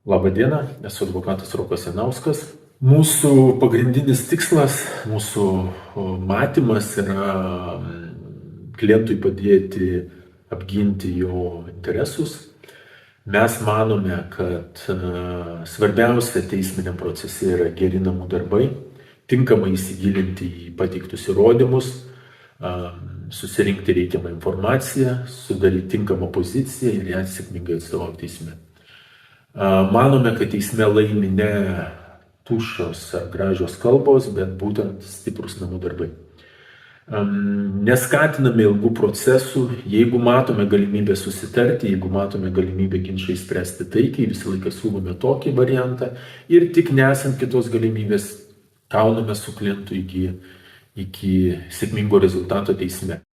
Labą dieną, esu advokatas Rokas Janauskas. Mūsų pagrindinis tikslas, mūsų matymas yra klientui padėti apginti jo interesus. Mes manome, kad svarbiausia teisminiam procese yra geri namų darbai, tinkamai įsigilinti į pateiktus įrodymus, susirinkti reikiamą informaciją, sudaryti tinkamą poziciją ir ją sėkmingai atstovauti teisme. Manome, kad teisme laimi ne tuščios ar gražios kalbos, bet būtent stiprus namų darbai. Neskatiname ilgų procesų, jeigu matome galimybę susitarti, jeigu matome galimybę ginčą išspręsti taikiai, visą laiką siūlome tokį variantą ir tik nesant kitos galimybės kauname su klientu iki sėkmingo rezultato teisme.